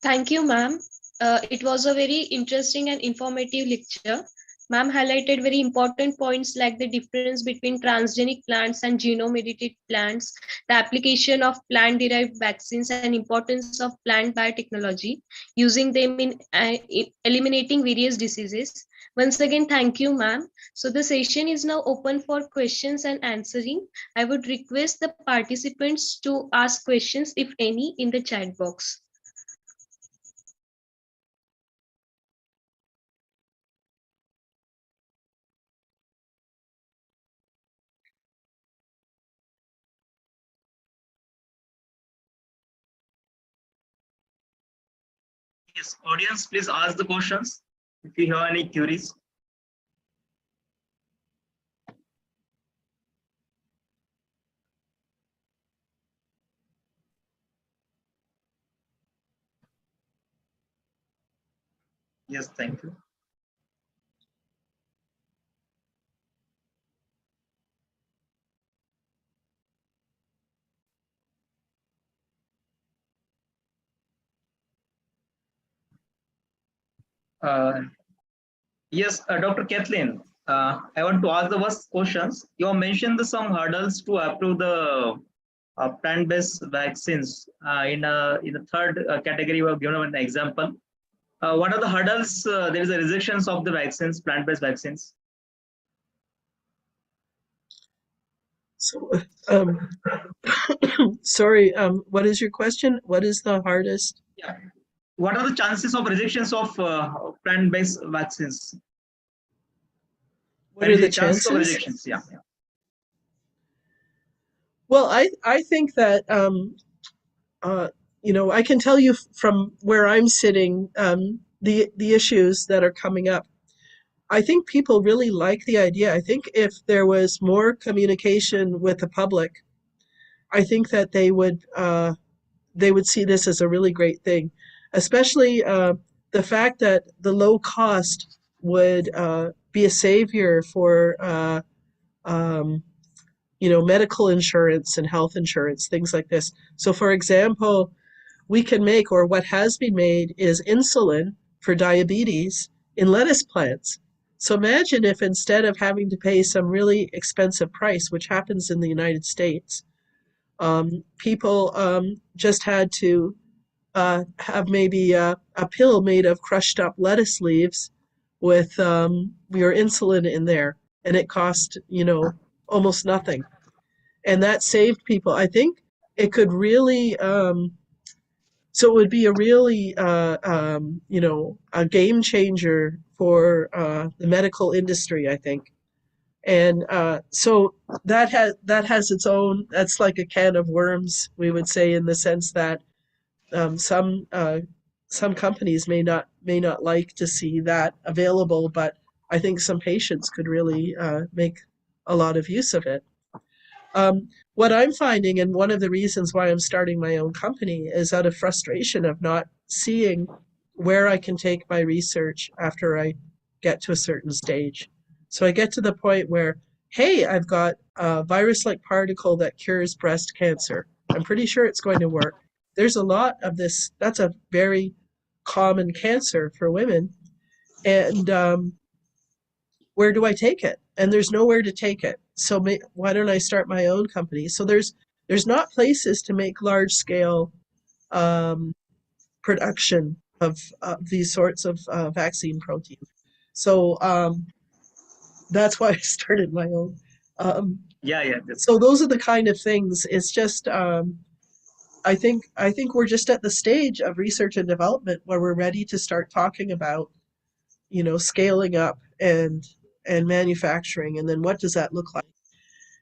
Thank you, ma'am. It was a very interesting and informative lecture. Ma'am highlighted very important points like the difference between transgenic plants and genome edited plants, the application of plant-derived vaccines, and importance of plant biotechnology, using them in eliminating various diseases. Once again, thank you, ma'am. So the session is now open for questions and answering. I would request the participants to ask questions, if any, in the chat box. Yes, audience, please ask the questions if you have any queries. Yes, thank you. Yes, Dr. Kathleen, I want to ask the first questions. You have mentioned some hurdles to approve the plant-based vaccines. In the third category, you have given an example. What are the hurdles? There is a rejections of the vaccines, plant-based vaccines. So, sorry, what is your question? What is the hardest? Yeah. What are the chances of rejections of plant-based vaccines? What are the chances? Of rejections? Yeah. Well, I think that I can tell you from where I'm sitting, the issues that are coming up. I think people really like the idea. I think if there was more communication with the public, I think that they would see this as a really great thing, especially the fact that the low cost would be a savior for medical insurance and health insurance, things like this. So, for example, we can make, or what has been made, is insulin for diabetes, in lettuce plants. So imagine if instead of having to pay some really expensive price, which happens in the United States, people just had to have maybe a pill made of crushed up lettuce leaves with your insulin in there, and it cost, almost nothing. And that saved people. I think it could really, so it would be a really, a game changer for the medical industry, I think. And so that has its own. That's like a can of worms, we would say, in the sense that some companies may not like to see that available, but I think some patients could really make a lot of use of it. What I'm finding, and one of the reasons why I'm starting my own company, is out of frustration of not seeing where I can take my research after I get to a certain stage. So I get to the point where, hey, I've got a virus-like particle that cures breast cancer. I'm pretty sure it's going to work. There's a lot of this. That's a very common cancer for women. And where do I take it? And there's nowhere to take it. So why don't I start my own company? So there's not places to make large scale production of these sorts of vaccine proteins. So that's why I started my own. Yeah. So those are the kind of things. It's just I think we're just at the stage of research and development where we're ready to start talking about, scaling up and manufacturing, and then what does that look like?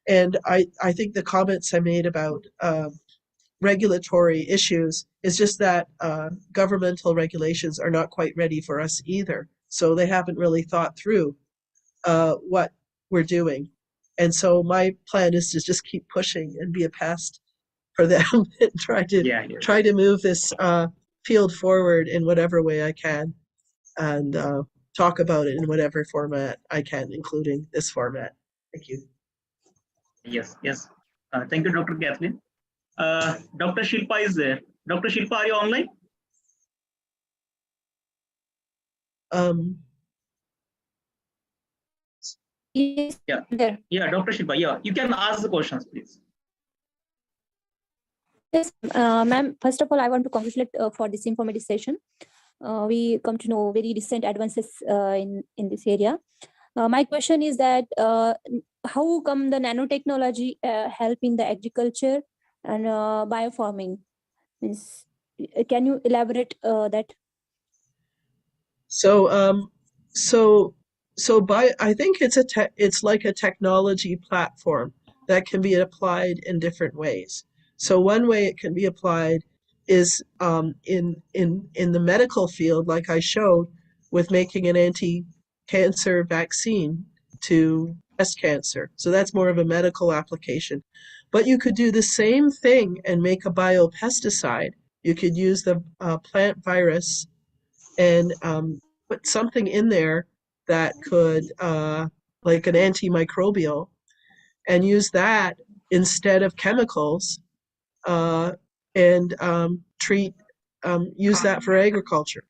And I think the comments I made about regulatory issues is just that governmental regulations are not quite ready for us either. So they haven't really thought through what we're doing. And so my plan is to just keep pushing and be a pest for them and try to move this field forward in whatever way I can, and talk about it in whatever format I can, including this format. Thank you. Yes. Thank you, Dr. Kathleen. Dr. Shilpa is there. Dr. Shilpa, are you online? Yes, Yeah. there. Yeah, Dr. Shilpa. Yeah, you can ask the questions, please. Yes, ma'am. First of all, I want to congratulate for this informative session. We come to know very recent advances in this area. My question is that how come the nanotechnology help in the agriculture and biofarming? Means, can you elaborate that? I think it's like a technology platform that can be applied in different ways. So one way it can be applied is in the medical field, like I showed, with making an anti-cancer vaccine to breast cancer. So that's more of a medical application. But you could do the same thing and make a biopesticide. You could use the plant virus and put something in there that could, like an antimicrobial, and use that instead of chemicals, and use that for agriculture.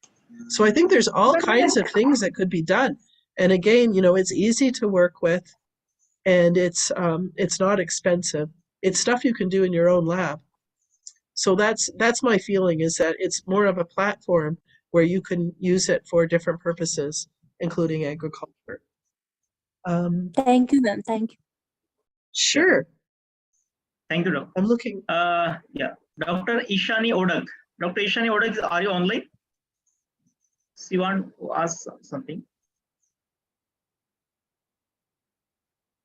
So I think there's all kinds of things that could be done. And again, it's easy to work with, and it's not expensive. It's stuff you can do in your own lab. So that's my feeling, is that it's more of a platform where you can use it for different purposes, including agriculture. Thank you, ma'am. Thank you. Sure. Thank you, Doctor. I'm looking. Yeah, Dr. Ishani Odak. Dr. Ishani Odak, are you online? You want to ask something?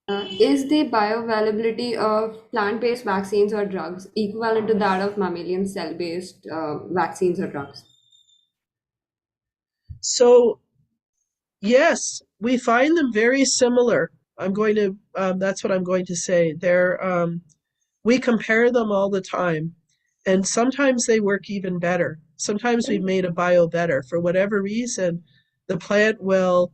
Is the bioavailability of plant-based vaccines or drugs equivalent to that of mammalian cell-based vaccines or drugs? So, yes, we find them very similar. That's what I'm going to say. We compare them all the time, and sometimes they work even better. Sometimes we've made a bio better. For whatever reason, the plant will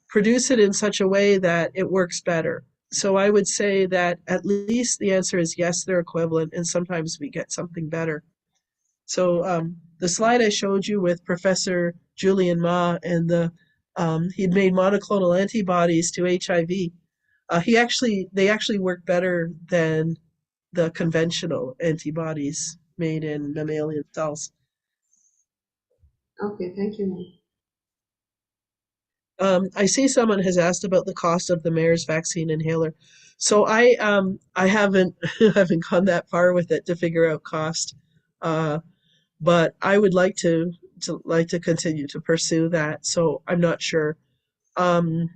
produce it in such a way that it works better. So I would say that at least the answer is yes, they're equivalent, and sometimes we get something better. So the slide I showed you with Professor Julian Ma and the He'd made monoclonal antibodies to HIV. They actually work better than the conventional antibodies made in mammalian cells. Okay, thank you, ma'am. I see someone has asked about the cost of the mayor's vaccine inhaler. So I haven't haven't gone that far with it to figure out cost, but I would like to continue to pursue that. So I'm not sure. Um,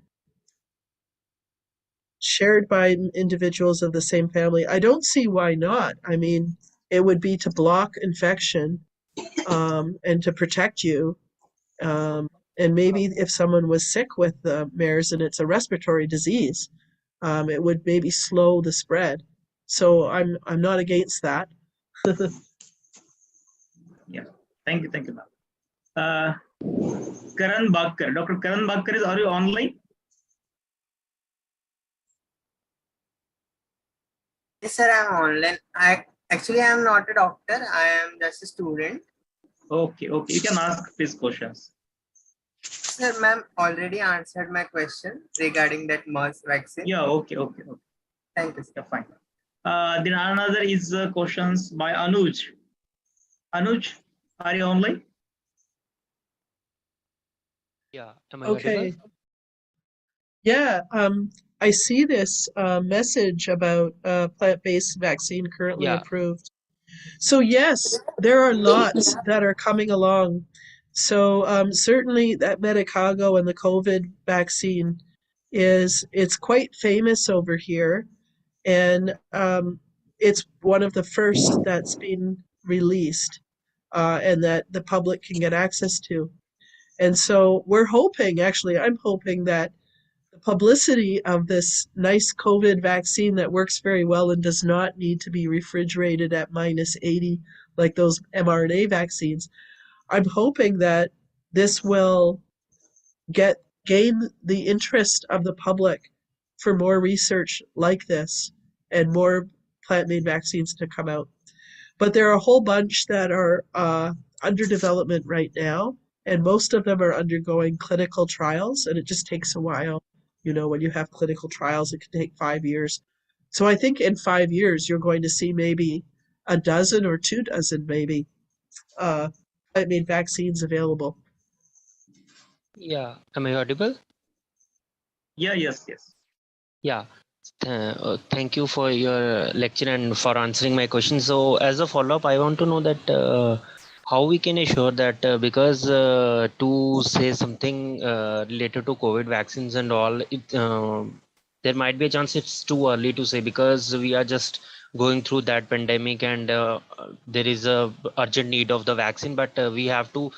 Shared by individuals of the same family, I don't see why not. I mean, it would be to block infection and to protect you. And maybe if someone was sick with the mares and it's a respiratory disease, it would maybe slow the spread. So I'm not against that. Yeah, thank you, ma'am. Karan Bakkar, Dr. Karan Bakkar, are you online? Yes, sir, I'm online. Actually I'm not a doctor. I am just a student. Okay, you can ask these questions. Sir, ma'am already answered my question regarding that MERS vaccine. Yeah, okay. Thank you, sir. Yeah, fine. Then another is questions by Anuj. Anuj, are you online? Yeah, am I Okay. audible? Yeah, I see this message about plant-based vaccine currently Yeah, approved. So yes, there are lots that are coming along. So certainly that Medicago and the COVID vaccine it's quite famous over here, and it's one of the first that's been released, and that the public can get access to. And so we're hoping, actually, I'm hoping that the publicity of this nice COVID vaccine that works very well and does not need to be refrigerated at -80 like those mRNA vaccines. I'm hoping that this will gain the interest of the public for more research like this and more plant-made vaccines to come out. But there are a whole bunch that are under development right now, and most of them are undergoing clinical trials, and it just takes a while. You know, when you have clinical trials, it can take 5 years. So I think in 5 years, you're going to see maybe a dozen or 2 dozen, maybe, plant-made vaccines available. yeah, am I audible? Yeah, yes. Yeah, thank you for your lecture and for answering my question. So, as a follow-up, I want to know that how we can assure that because to say something related to COVID vaccines and all, there might be a chance it's too early to say because we are just going through that pandemic and there is a urgent need of the vaccine, but we have to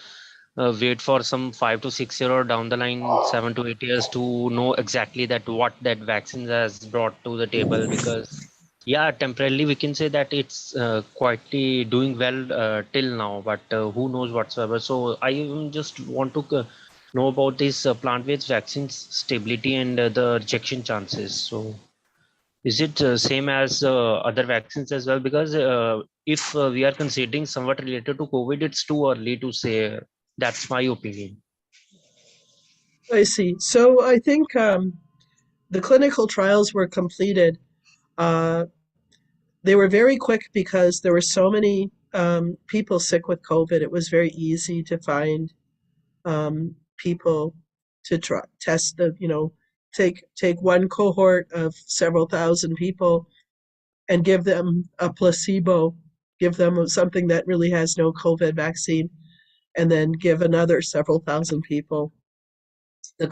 wait for some 5 to 6 years or down the line 7 to 8 years to know exactly that what that vaccine has brought to the table, because yeah, temporarily we can say that it's quietly doing well till now, but who knows whatsoever. So I just want to know about this plant-based vaccines stability and the rejection chances. So is it same as other vaccines as well? Because if we are considering somewhat related to COVID, it's too early to say. That's my opinion. I see. So I think the clinical trials were completed. Uh, they were very quick because there were so many people sick with COVID. It was very easy to find people to try test take one cohort of several thousand people and give them a placebo, give them something that really has no COVID vaccine, and then give another several thousand people the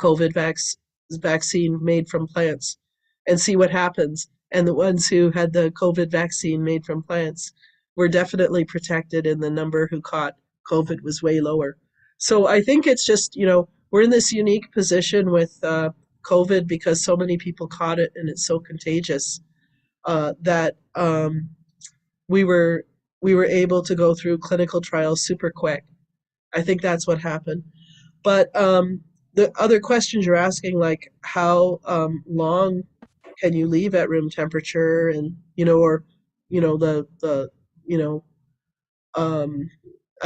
vaccine made from plants and see what happens. And the ones who had the COVID vaccine made from plants were definitely protected, and the number who caught COVID was way lower. So I think it's just, we're in this unique position with COVID because so many people caught it and it's so contagious that we were able to go through clinical trials super quick. I think that's what happened. But the other questions you're asking, like how long can you leave at room temperature, and or the you know um,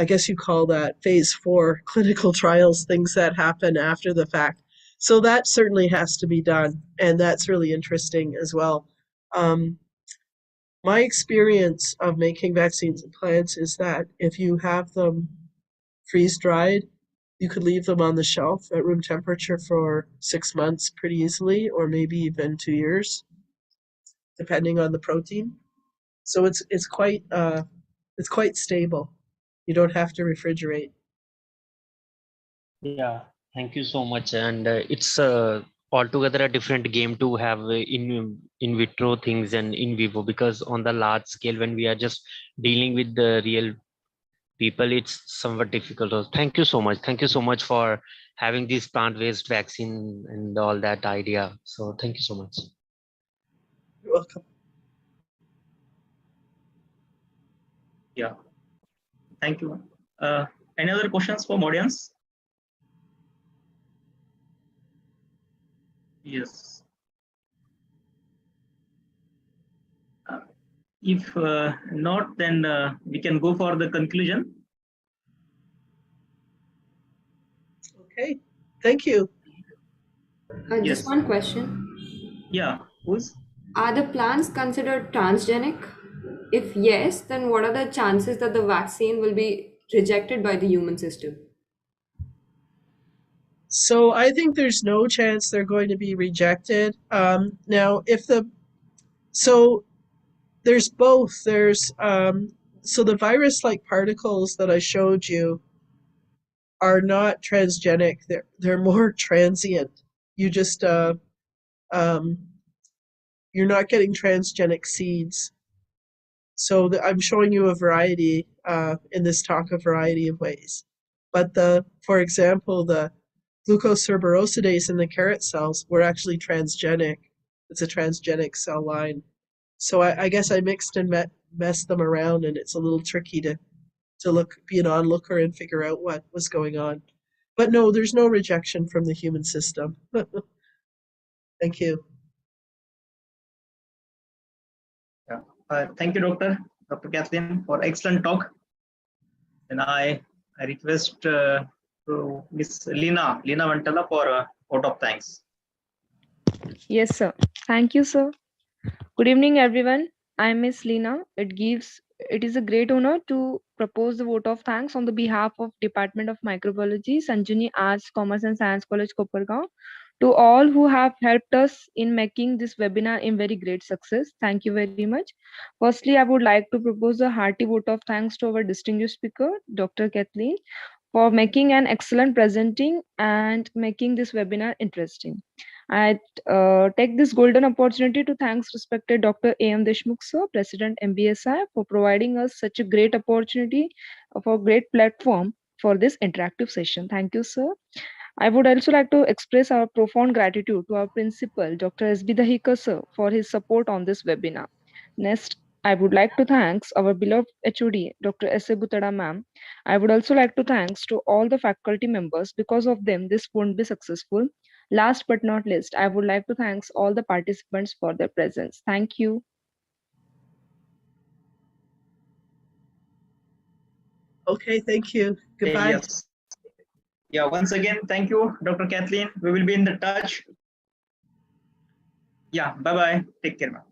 I guess you call that phase 4 clinical trials, things that happen after the fact. So that certainly has to be done, and that's really interesting as well. My experience of making vaccines and plants is that if you have them freeze dried, you could leave them on the shelf at room temperature for 6 months pretty easily, or maybe even 2 years, depending on the protein. So it's quite stable. You don't have to refrigerate. Yeah, thank you so much. And it's altogether a different game to have in vitro things and in vivo, because on the large scale, when we are just dealing with the real people, it's somewhat difficult. So thank you so much. Thank you so much for having this plant-based vaccine and all that idea. So thank you so much. You're welcome. Yeah, thank you. Any other questions from audience? Yes. If not, then we can go for the conclusion. Okay, thank you. Yes. Just one question. Yeah, who's? Are the plants considered transgenic? If yes, then what are the chances that the vaccine will be rejected by the human system? So I think there's no chance they're going to be rejected. Now, so there's both. So the virus-like particles that I showed you are not transgenic. They're more transient. You just you're not getting transgenic seeds. So I'm showing you a variety in this talk, a variety of ways. But for example, the glucocerebrosidase in the carrot cells were actually transgenic. It's a transgenic cell line. So I guess I mixed and messed them around, and it's a little tricky to be an onlooker and figure out what was going on. But no, there's no rejection from the human system. Thank you. Yeah. Thank you, Dr. Kathleen, for excellent talk. And I request to Miss Lina Vantala for a vote of thanks. Yes, sir. Thank you, sir. Good evening, everyone. I'm Miss Lina. It is a great honor to propose the vote of thanks on the behalf of Department of Microbiology, Sanjani Arts, Commerce and Science College, Kopargaon, to all who have helped us in making this webinar a very great success. Thank you very much. Firstly, I would like to propose a hearty vote of thanks to our distinguished speaker, Dr. Kathleen, for making an excellent presenting and making this webinar interesting. I take this golden opportunity to thank respected Dr. A.M. Deshmukh sir, President MBSI, for providing us such a great opportunity for a great platform for this interactive session. Thank you, sir. I would also like to express our profound gratitude to our principal, Dr. S.B. Dahikar sir, for his support on this webinar. Next, I would like to thank our beloved HOD, Dr. S.A. Butada ma'am. I would also like to thanks to all the faculty members. Because of them, this won't be successful. Last but not least, I would like to thank all the participants for their presence. Thank you. Okay, thank you. Goodbye. Yes. Yeah, once again, thank you, Dr. Kathleen. We will be in the touch. Yeah, bye-bye. Take care, ma'am.